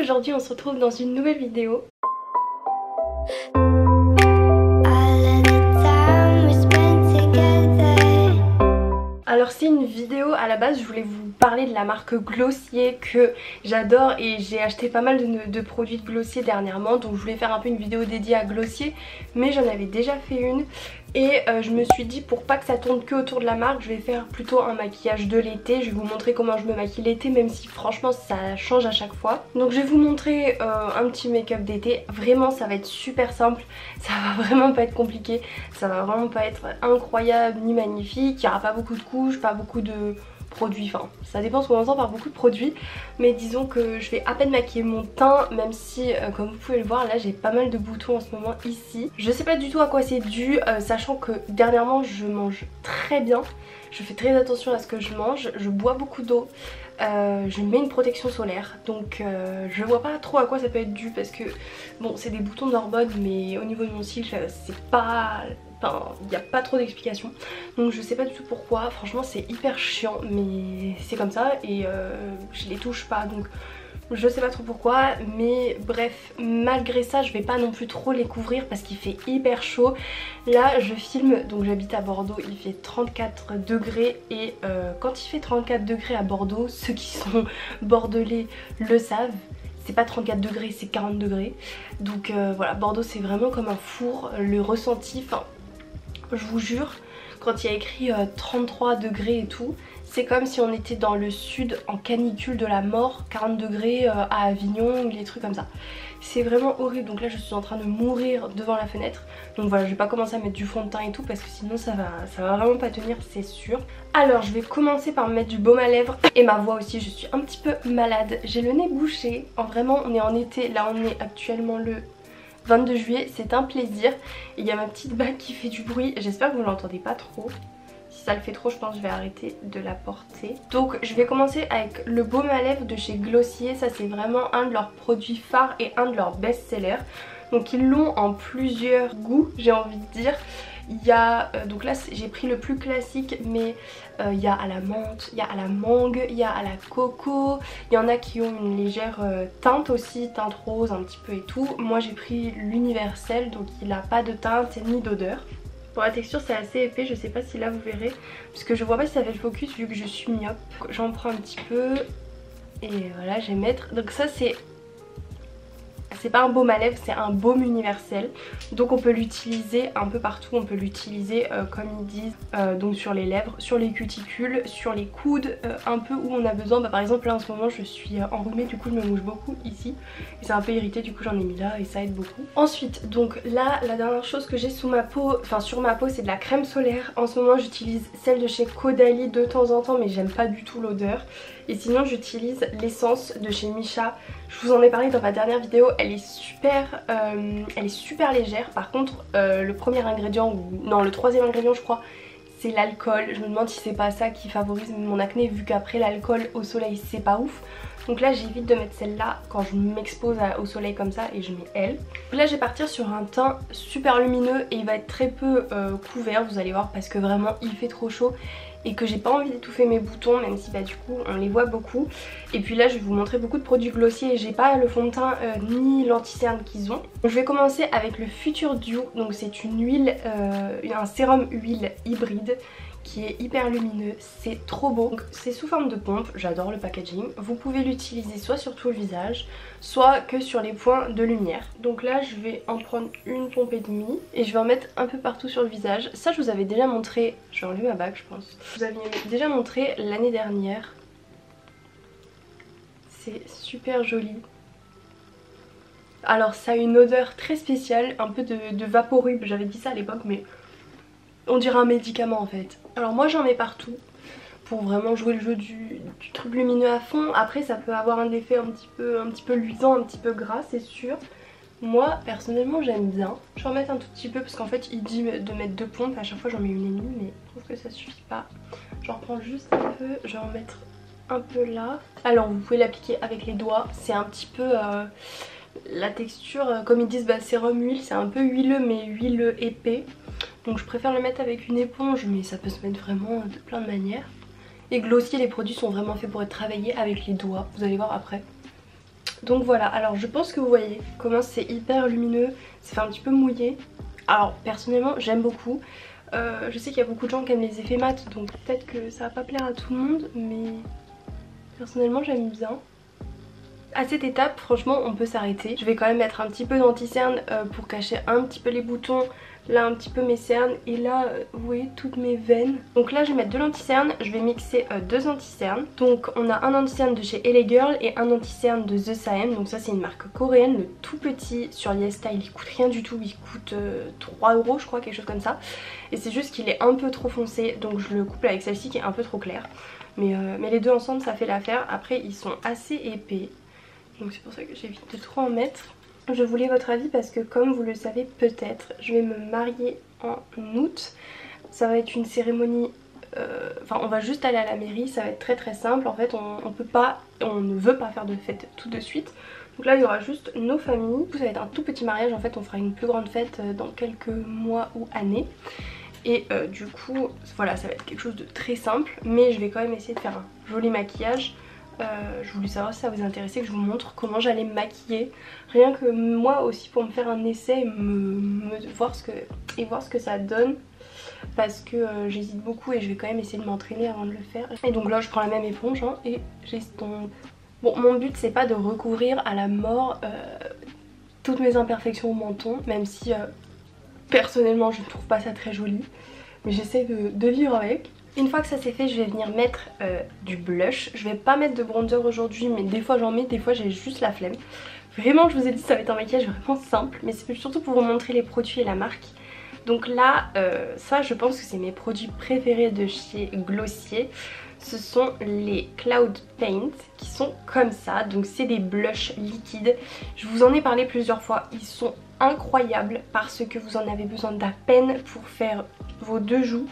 aujourd'hui on se retrouve dans une nouvelle vidéo. Alors c'est une vidéo à la base, je voulais vous parler de la marque Glossier que j'adore et j'ai acheté pas mal de produits de Glossier dernièrement, donc je voulais faire un peu une vidéo dédiée à Glossier, mais j'en avais déjà fait une et je me suis dit pour pas que ça tourne que autour de la marque, je vais faire plutôt un maquillage de l'été. Je vais vous montrer comment je me maquille l'été, même si franchement ça change à chaque fois. Donc je vais vous montrer un petit make-up d'été, vraiment ça va être super simple, ça va vraiment pas être compliqué, ça va vraiment pas être incroyable ni magnifique, il n'y aura pas beaucoup de couches, pas beaucoup de produits, enfin ça dépend ce qu'on entend par beaucoup de produits, mais disons que je vais à peine maquiller mon teint, même si comme vous pouvez le voir là j'ai pas mal de boutons en ce moment ici. Je sais pas du tout à quoi c'est dû, sachant que dernièrement je mange très bien, je fais très attention à ce que je mange, je bois beaucoup d'eau, je mets une protection solaire, donc je vois pas trop à quoi ça peut être dû, parce que bon c'est des boutons d'hormones, mais au niveau de mon cil c'est pas... Enfin, il n'y a pas trop d'explications, donc je sais pas du tout pourquoi. Franchement c'est hyper chiant, mais c'est comme ça et je les touche pas, donc je sais pas trop pourquoi. Mais bref, malgré ça je vais pas non plus trop les couvrir parce qu'il fait hyper chaud. Là je filme, donc j'habite à Bordeaux, il fait 34 degrés et quand il fait 34 degrés à Bordeaux, ceux qui sont bordelais le savent, c'est pas 34 degrés, c'est 40 degrés. Donc voilà, Bordeaux c'est vraiment comme un four, le ressenti, enfin je vous jure, quand il y a écrit 33 degrés et tout, c'est comme si on était dans le sud en canicule de la mort, 40 degrés à Avignon, des trucs comme ça. C'est vraiment horrible, donc là je suis en train de mourir devant la fenêtre. Donc voilà, je vais pas commencer à mettre du fond de teint et tout parce que sinon ça va vraiment pas tenir, c'est sûr. Alors je vais commencer par me mettre du baume à lèvres et ma voix aussi, je suis un petit peu malade. J'ai le nez bouché, vraiment on est en été, là on est actuellement le 22 juillet, c'est un plaisir. Il y a ma petite bague qui fait du bruit, j'espère que vous l'entendez pas trop. Si ça le fait trop, je pense que je vais arrêter de la porter. Donc je vais commencer avec le baume à lèvres de chez Glossier. Ça c'est vraiment un de leurs produits phares et un de leurs best-sellers. Donc ils l'ont en plusieurs goûts, j'ai envie de dire. Il y a, donc là j'ai pris le plus classique, mais il y a à la menthe, il y a à la mangue, il y a à la coco. Il y en a qui ont une légère teinte aussi, teinte rose un petit peu et tout. Moi j'ai pris l'universel, donc il n'a pas de teinte ni d'odeur. Pour la texture c'est assez épais, je sais pas si là vous verrez, parce que je vois pas si ça fait le focus vu que je suis myope. J'en prends un petit peu et voilà, je vais mettre, donc ça c'est pas un baume à lèvres, c'est un baume universel. Donc on peut l'utiliser un peu partout, on peut l'utiliser comme ils disent, donc sur les lèvres, sur les cuticules, sur les coudes, un peu où on a besoin. Bah, par exemple là en ce moment je suis enrhumée, du coup je me mouche beaucoup ici. Et c'est un peu irrité, du coup j'en ai mis là et ça aide beaucoup. Ensuite donc là la dernière chose que j'ai sous ma peau, enfin sur ma peau, c'est de la crème solaire. En ce moment j'utilise celle de chez Caudalie de temps en temps, mais j'aime pas du tout l'odeur. Et sinon j'utilise l'essence de chez Missha. Je vous en ai parlé dans ma dernière vidéo, elle est super légère. Par contre le premier ingrédient, ou non le troisième ingrédient je crois, c'est l'alcool. Je me demande si c'est pas ça qui favorise mon acné, vu qu'après l'alcool au soleil c'est pas ouf. Donc là j'évite de mettre celle-là quand je m'expose au soleil comme ça, et je mets elle. Là je vais partir sur un teint super lumineux et il va être très peu couvert, vous allez voir, parce que vraiment il fait trop chaud et que j'ai pas envie d'étouffer mes boutons, même si bah du coup on les voit beaucoup. Et puis là je vais vous montrer beaucoup de produits Glossier et j'ai pas le fond de teint ni l'anti-cerne qu'ils ont. Donc, je vais commencer avec le Future Dew, donc c'est une huile, un sérum huile hybride qui est hyper lumineux, c'est trop beau. C'est sous forme de pompe, j'adore le packaging. Vous pouvez l'utiliser soit sur tout le visage, soit que sur les points de lumière. Donc là je vais en prendre une pompe et demie et je vais en mettre un peu partout sur le visage. Ça je vous avais déjà montré, je vais enlever ma bague je pense. Je vous avais déjà montré l'année dernière. C'est super joli. Alors ça a une odeur très spéciale, un peu de vaporub, j'avais dit ça à l'époque, mais on dirait un médicament en fait. Alors moi j'en mets partout pour vraiment jouer le jeu du truc lumineux à fond. Après ça peut avoir un effet un petit peu luisant, un petit peu gras, c'est sûr. Moi personnellement j'aime bien. Je vais en mettre un tout petit peu parce qu'en fait il dit de mettre 2 pompes. À chaque fois j'en mets une et demie, mais je trouve que ça suffit pas. J'en reprends juste un peu, je vais en mettre un peu là. Alors vous pouvez l'appliquer avec les doigts. C'est un petit peu... la texture, comme ils disent, bah, sérum huile, c'est un peu huileux mais huileux épais. Donc je préfère le mettre avec une éponge, mais ça peut se mettre vraiment de plein de manières. Et Glossier, les produits sont vraiment faits pour être travaillés avec les doigts, vous allez voir après. Donc voilà, alors je pense que vous voyez comment c'est hyper lumineux, ça fait un petit peu mouillé. Alors personnellement j'aime beaucoup. Je sais qu'il y a beaucoup de gens qui aiment les effets mat, donc peut-être que ça va pas plaire à tout le monde, mais personnellement j'aime bien. À cette étape franchement on peut s'arrêter. Je vais quand même mettre un petit peu d'anti-cerne pour cacher un petit peu les boutons, là un petit peu mes cernes et là vous voyez toutes mes veines. Donc là je vais mettre de l'anti-cerne, je vais mixer deux anti-cernes. Donc on a un anti-cerne de chez LA Girl et un anti-cerne de The Same. Donc ça c'est une marque coréenne, le tout petit sur YesStyle, il coûte rien du tout, il coûte 3 € je crois, quelque chose comme ça. Et c'est juste qu'il est un peu trop foncé, donc je le couple avec celle-ci qui est un peu trop claire. Mais les deux ensemble ça fait l'affaire. Après ils sont assez épais, donc c'est pour ça que j'évite de trop en mettre. Je voulais votre avis parce que comme vous le savez peut-être, je vais me marier en août. Ça va être une cérémonie, enfin on va juste aller à la mairie, ça va être très très simple. En fait on ne veut pas faire de fête tout de suite. Donc là il y aura juste nos familles. Ça va être un tout petit mariage, en fait on fera une plus grande fête dans quelques mois ou années. Et du coup voilà, ça va être quelque chose de très simple, mais je vais quand même essayer de faire un joli maquillage. Je voulais savoir si ça vous intéressait que je vous montre comment j'allais me maquiller, rien que moi aussi pour me faire un essai et voir ce que ça donne, parce que j'hésite beaucoup et je vais quand même essayer de m'entraîner avant de le faire. Et donc là je prends la même éponge hein, et j'estompe. Bon, mon but c'est pas de recouvrir à la mort toutes mes imperfections au menton, même si personnellement je ne trouve pas ça très joli, mais j'essaie de vivre avec. Une fois que ça c'est fait, je vais venir mettre du blush. Je vais pas mettre de bronzer aujourd'hui, mais des fois j'en mets, des fois j'ai juste la flemme. Vraiment je vous ai dit ça va être un maquillage vraiment simple, mais c'est surtout pour vous montrer les produits et la marque. Donc là, ça je pense que c'est mes produits préférés de chez Glossier. Ce sont les Cloud Paint qui sont comme ça, donc c'est des blushs liquides. Je vous en ai parlé plusieurs fois, ils sont incroyables parce que vous en avez besoin d'à peine pour faire vos deux joues.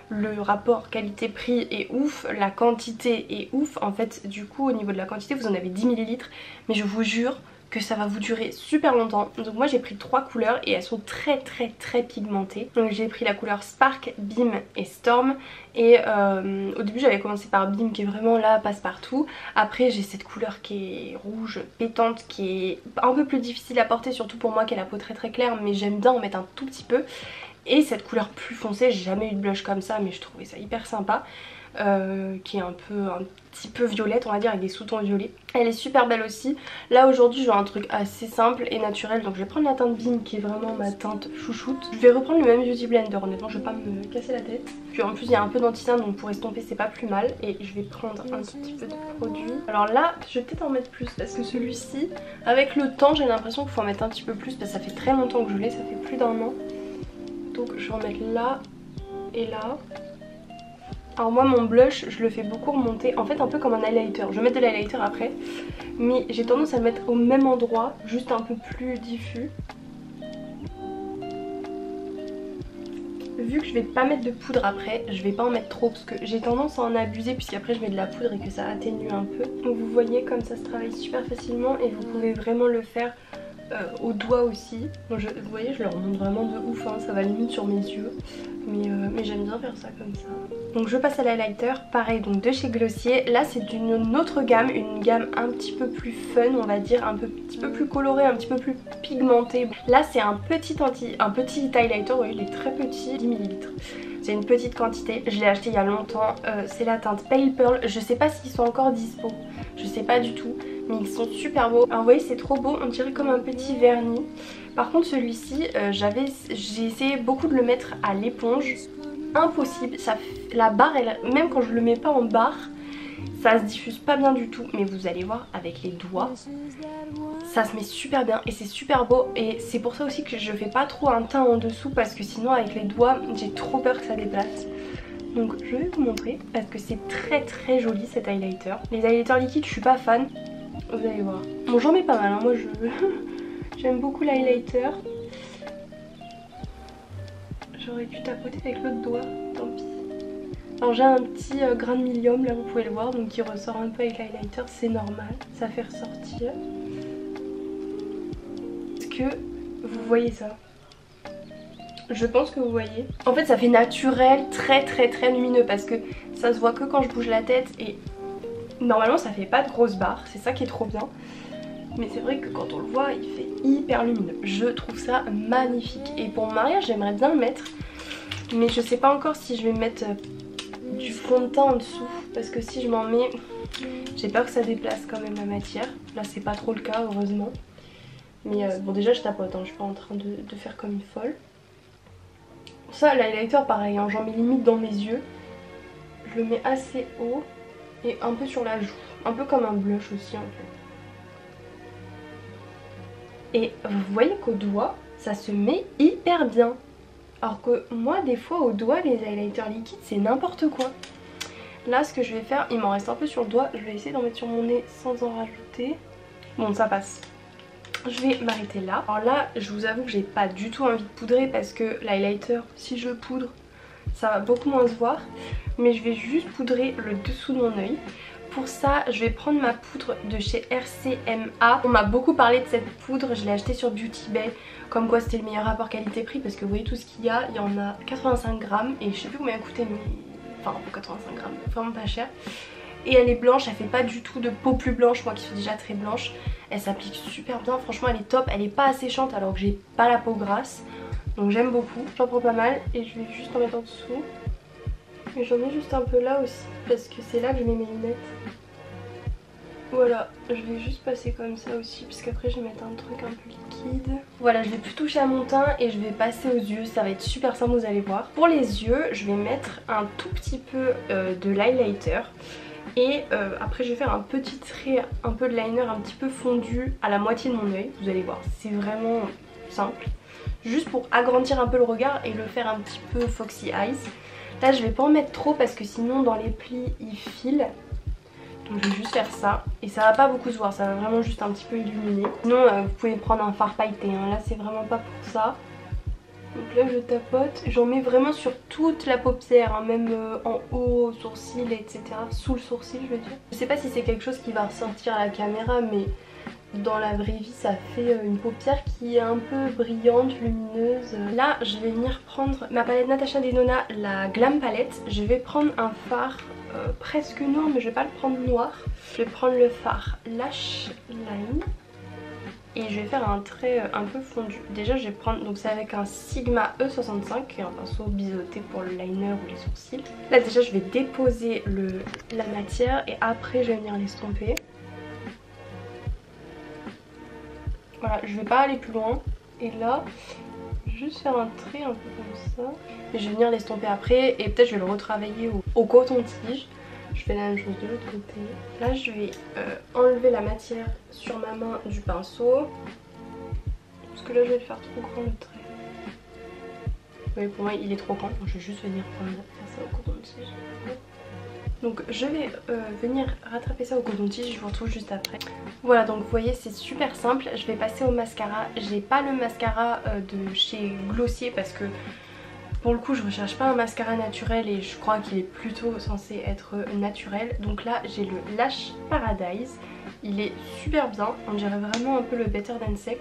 Le rapport qualité-prix est ouf, la quantité est ouf. En fait du coup au niveau de la quantité vous en avez 10 ml, mais je vous jure que ça va vous durer super longtemps. Donc moi j'ai pris 3 couleurs et elles sont très pigmentées. Donc j'ai pris la couleur Spark, Beam et Storm. Et au début j'avais commencé par Beam qui est vraiment là, passe-partout. Après j'ai cette couleur qui est rouge, pétante, qui est un peu plus difficile à porter, surtout pour moi qui ai la peau très claire, mais j'aime bien en mettre un tout petit peu. Et cette couleur plus foncée, j'ai jamais eu de blush comme ça mais je trouvais ça hyper sympa. Qui est un petit peu violette on va dire, avec des sous-tons violets. Elle est super belle aussi. Là aujourd'hui je veux un truc assez simple et naturel, donc je vais prendre la teinte Beam qui est vraiment ma teinte chouchoute. Je vais reprendre le même Beauty Blender, honnêtement je vais pas me casser la tête. Puis en plus il y a un peu d'anti-cerne donc pour estomper c'est pas plus mal. Et je vais prendre un tout petit peu de produit. Alors là je vais peut-être en mettre plus parce que celui-ci avec le temps j'ai l'impression qu'il faut en mettre un petit peu plus, parce que ça fait très longtemps que je l'ai, ça fait plus d'1 an. Donc je vais en mettre là et là. Alors moi mon blush je le fais beaucoup remonter, en fait un peu comme un highlighter. Je vais mettre de l'highlighter après, mais j'ai tendance à le mettre au même endroit, juste un peu plus diffus. Vu que je vais pas mettre de poudre après, je vais pas en mettre trop parce que j'ai tendance à en abuser, puisqu'après je mets de la poudre et que ça atténue un peu. Donc vous voyez comme ça se travaille super facilement et vous pouvez vraiment le faire au doigt aussi. Donc vous voyez je le remonte vraiment de ouf hein, ça va limite sur mes yeux. Mais j'aime bien faire ça comme ça. Donc je passe à l'highlighter, pareil donc de chez Glossier. Là c'est d'une autre gamme, une gamme un petit peu plus fun on va dire, un petit peu plus colorée, un petit peu plus pigmentée. Là c'est un petit highlighter, oui il est très petit, 10 ml. C'est une petite quantité, je l'ai acheté il y a longtemps, c'est la teinte Pale Pearl. Je sais pas s'ils sont encore dispo, je sais pas du tout, mais ils sont super beaux. Alors vous voyez c'est trop beau, on dirait comme un petit vernis. Par contre celui-ci, j'ai essayé beaucoup de le mettre à l'éponge, impossible. La barre, même quand je le mets pas en barre, ça se diffuse pas bien du tout. Mais vous allez voir avec les doigts, ça se met super bien et c'est super beau. Et c'est pour ça aussi que je fais pas trop un teint en dessous, parce que sinon avec les doigts j'ai trop peur que ça déplace. Donc je vais vous montrer parce que c'est très joli cet highlighter. Les highlighters liquides je suis pas fan, vous allez voir. Bon j'en mets pas mal hein. Moi j'aime beaucoup l'highlighter. J'aurais dû tapoter avec l'autre doigt, tant pis. Alors j'ai un petit grain de milium là vous pouvez le voir, donc qui ressort un peu avec l'highlighter, c'est normal, ça fait ressortir. Est-ce que vous voyez ça? Je pense que vous voyez. En fait ça fait naturel, très lumineux, parce que ça se voit que quand je bouge la tête et normalement ça fait pas de grosses barres, c'est ça qui est trop bien. mais c'est vrai que quand on le voit il fait hyper lumineux. Je trouve ça magnifique et pour mon mariage j'aimerais bien le mettre, mais je sais pas encore si je vais mettre du fond de teint en dessous parce que si je m'en mets, j'ai peur que ça déplace quand même la matière. Là c'est pas trop le cas heureusement, mais bon déjà je tapote, hein, je suis pas en train de faire comme une folle. Ça l'highlighter pareil, hein, j'en mets limite dans mes yeux, je le mets assez haut et un peu sur la joue, un peu comme un blush aussi en fait. Et vous voyez qu'au doigt, ça se met hyper bien. Alors que moi, des fois, au doigt, les highlighters liquides, c'est n'importe quoi. Là, ce que je vais faire, il m'en reste un peu sur le doigt. Je vais essayer d'en mettre sur mon nez sans en rajouter. Bon, ça passe. Je vais m'arrêter là. Alors là, je vous avoue que j'ai pas du tout envie de poudrer parce que l'highlighter, si je poudre, ça va beaucoup moins se voir. Mais je vais juste poudrer le dessous de mon œil. Pour ça, je vais prendre ma poudre de chez RCMA. On m'a beaucoup parlé de cette poudre, je l'ai achetée sur Beauty Bay. Comme quoi c'était le meilleur rapport qualité-prix parce que vous voyez tout ce qu'il y a. Il y en a 85 grammes et je sais plus combien elle coûtait, mais... Enfin, pour 85 grammes, vraiment pas cher. Et elle est blanche, elle fait pas du tout de peau plus blanche, moi qui suis déjà très blanche. Elle s'applique super bien, franchement elle est top. Elle est pas asséchante alors que j'ai pas la peau grasse. Donc j'aime beaucoup, j'en prends pas mal et je vais juste en mettre en dessous. Et j'en ai juste un peu là aussi parce que c'est là que je mets mes lunettes. Voilà, je vais juste passer comme ça aussi parce qu'après je vais mettre un truc un peu liquide. Voilà, je vais plus toucher à mon teint et je vais passer aux yeux, ça va être super simple, vous allez voir. Pour les yeux, je vais mettre un tout petit peu de l'highlighter. Et après je vais faire un petit trait, un peu de liner un petit peu fondu à la moitié de mon œil. Vous allez voir, c'est vraiment simple. Juste pour agrandir un peu le regard et le faire un petit peu foxy eyes. Là je vais pas en mettre trop parce que sinon dans les plis il file. Donc je vais juste faire ça et ça va pas beaucoup se voir, ça va vraiment juste un petit peu illuminer. Sinon vous pouvez prendre un fard pailleté, hein. Là c'est vraiment pas pour ça. Donc là je tapote, j'en mets vraiment sur toute la paupière, hein, même en haut, au sourcil, etc. Sous le sourcil je veux dire. Je sais pas si c'est quelque chose qui va ressortir à la caméra mais dans la vraie vie ça fait une paupière qui est un peu brillante, lumineuse. Là je vais venir prendre ma palette Natasha Denona, la Glam Palette. Je vais prendre un fard presque noir mais je vais pas le prendre noir. Je vais prendre le fard Lash Line et je vais faire un trait un peu fondu. Déjà je vais prendre, donc c'est avec un Sigma E65 qui est un pinceau biseauté pour le liner ou les sourcils. Là déjà je vais déposer la matière et après je vais venir l'estomper. Voilà, je vais pas aller plus loin et là juste faire un trait un peu comme ça et je vais venir l'estomper après et peut-être je vais le retravailler au coton-tige. Je fais la même chose de l'autre côté. Là je vais enlever la matière sur ma main du pinceau parce que là je vais le faire trop grand le trait. Oui, pour moi il est trop grand donc je vais juste venir faire ça au coton-tige. Donc je vais venir rattraper ça au coton-tige, je vous retrouve juste après. Voilà, donc vous voyez c'est super simple. Je vais passer au mascara. J'ai pas le mascara de chez Glossier parce que pour le coup je recherche pas un mascara naturel et je crois qu'il est plutôt censé être naturel. Donc là j'ai le Lash Paradise. Il est super bien, on dirait vraiment un peu le Better Than Sex.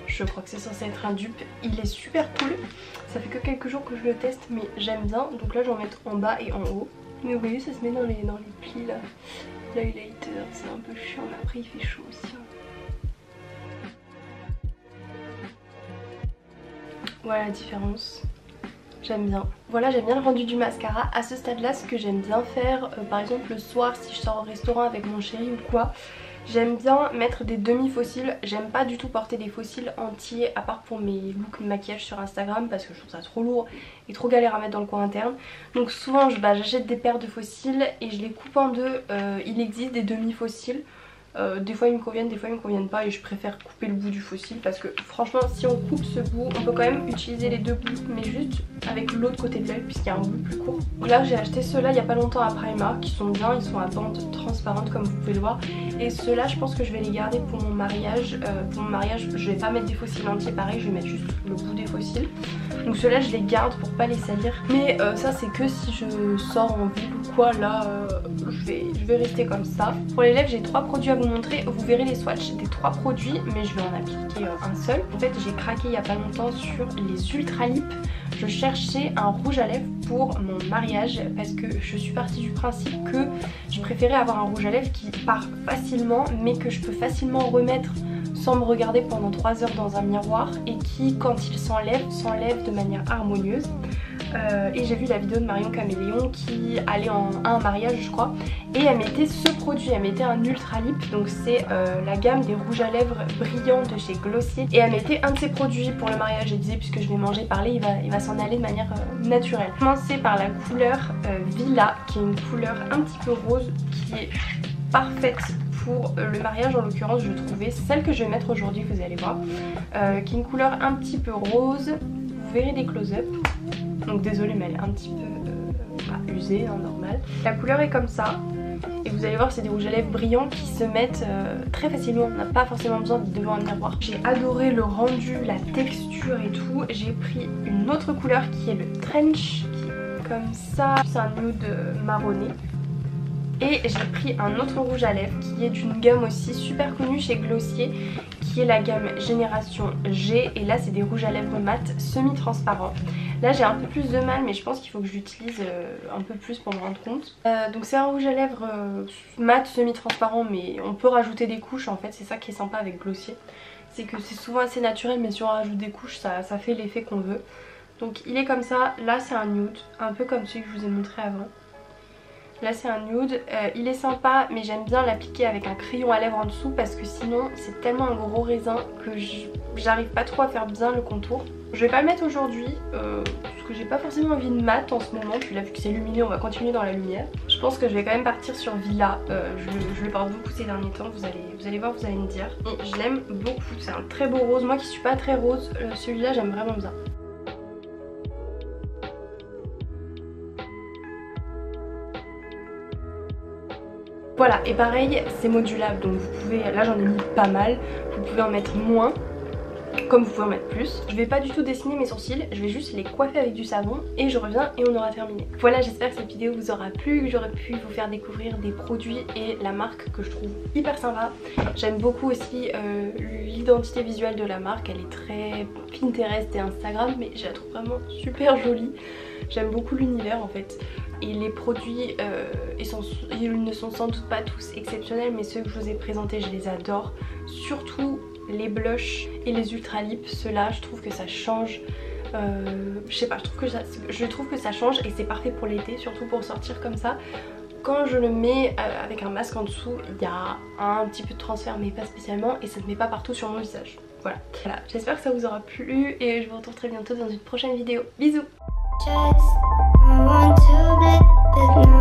Je crois que c'est censé être un dupe. Il est super cool. Ça fait que quelques jours que je le teste mais j'aime bien. Donc là je vais en mettre en bas et en haut. Mais vous voyez ça se met dans les plis là. L'highlighter c'est un peu chiant mais après il fait chaud aussi. Voilà la différence. J'aime bien. Voilà, j'aime bien le rendu du mascara. À ce stade là ce que j'aime bien faire par exemple le soir si je sors au restaurant avec mon chéri ou quoi, j'aime bien mettre des demi-fossiles. J'aime pas du tout porter des fossiles entiers à part pour mes looks maquillage sur Instagram parce que je trouve ça trop lourd et trop galère à mettre dans le coin interne. Donc souvent j'achète des paires de fossiles et je les coupe en deux. Il existe des demi-fossiles. Des fois ils me conviennent, des fois ils me conviennent pas et je préfère couper le bout du fossile parce que franchement si on coupe ce bout on peut quand même utiliser les deux bouts mais juste avec l'autre côté de l'œil puisqu'il y a un bout plus court. Donc là j'ai acheté ceux-là il y a pas longtemps à Primark qui sont bien, ils sont à bande transparente comme vous pouvez le voir et ceux-là je pense que je vais les garder pour mon mariage. Pour mon mariage je vais pas mettre des fossiles entiers pareil, je vais mettre juste le bout des fossiles. Donc ceux-là je les garde pour pas les salir mais ça c'est que si je sors en ville ou quoi, là je vais rester comme ça. Pour les lèvres j'ai 3 produits à vous montrer, vous verrez les swatchs des 3 produits mais je vais en appliquer un seul. En fait j'ai craqué il y a pas longtemps sur les Ultra Lip. Je cherche cherché un rouge à lèvres pour mon mariage parce que je suis partie du principe que je préférais avoir un rouge à lèvres qui part facilement mais que je peux facilement remettre sans me regarder pendant 3 heures dans un miroir et qui, quand il s'enlève de manière harmonieuse. Et j'ai vu la vidéo de Marion Caméléon qui allait à un mariage je crois, et elle mettait ce produit, elle mettait un Ultra Lip, donc c'est la gamme des rouges à lèvres brillants de chez Glossier, et elle mettait un de ses produits pour le mariage. Elle disait puisque je vais manger parler, il va s'en aller de manière naturelle. Commencer par la couleur Villa, qui est une couleur un petit peu rose qui est parfaite pour le mariage. En l'occurrence je trouvais celle que je vais mettre aujourd'hui, vous allez voir, qui est une couleur un petit peu rose. Vous verrez des close-up, donc désolée mais elle est un petit peu usée, hein, normal. La couleur est comme ça et vous allez voir c'est des rouges à lèvres brillants qui se mettent très facilement, on n'a pas forcément besoin d'être devant un miroir. J'ai adoré le rendu, la texture et tout. J'ai pris une autre couleur qui est le Trench, qui est comme ça, c'est un nude marronné. Et j'ai pris un autre rouge à lèvres qui est d'une gamme aussi super connue chez Glossier, qui est la gamme Génération G, et là c'est des rouges à lèvres mat semi-transparents. Là j'ai un peu plus de mal mais je pense qu'il faut que je l'utilise un peu plus pour me rendre compte. Donc c'est un rouge à lèvres mat semi-transparent mais on peut rajouter des couches en fait, c'est ça qui est sympa avec Glossier. C'est que c'est souvent assez naturel mais si on rajoute des couches ça fait l'effet qu'on veut. Donc il est comme ça, là c'est un nude, un peu comme celui que je vous ai montré avant. Là c'est un nude, il est sympa mais j'aime bien l'appliquer avec un crayon à lèvres en dessous parce que sinon c'est tellement un gros raisin que j'arrive pas trop à faire bien le contour. Je vais pas le mettre aujourd'hui parce que j'ai pas forcément envie de mat en ce moment, puis là vu que c'est lumineux on va continuer dans la lumière. Je pense que je vais quand même partir sur Villa, je le porte beaucoup ces derniers temps, vous allez voir, vous allez me dire. Et je l'aime beaucoup, c'est un très beau rose, moi qui suis pas très rose, celui-là j'aime vraiment bien. Voilà, et pareil c'est modulable donc vous pouvez, là j'en ai mis pas mal, vous pouvez en mettre moins comme vous pouvez en mettre plus. Je vais pas du tout dessiner mes sourcils, je vais juste les coiffer avec du savon et je reviens et on aura terminé. Voilà, j'espère que cette vidéo vous aura plu, que j'aurais pu vous faire découvrir des produits et la marque que je trouve hyper sympa. J'aime beaucoup aussi l'identité visuelle de la marque, elle est très Pinterest et Instagram mais je la trouve vraiment super jolie. J'aime beaucoup l'univers en fait. Et les produits, ils ne sont sans doute pas tous exceptionnels mais ceux que je vous ai présentés je les adore. Surtout les blushs et les Ultra Lip, ceux-là je trouve que ça change. Je sais pas, je trouve que ça change et c'est parfait pour l'été, surtout pour sortir comme ça. Quand je le mets avec un masque en dessous, il y a un petit peu de transfert mais pas spécialement et ça ne met pas partout sur mon visage. Voilà, j'espère que ça vous aura plu et je vous retrouve très bientôt dans une prochaine vidéo. Bisous. Just, I want to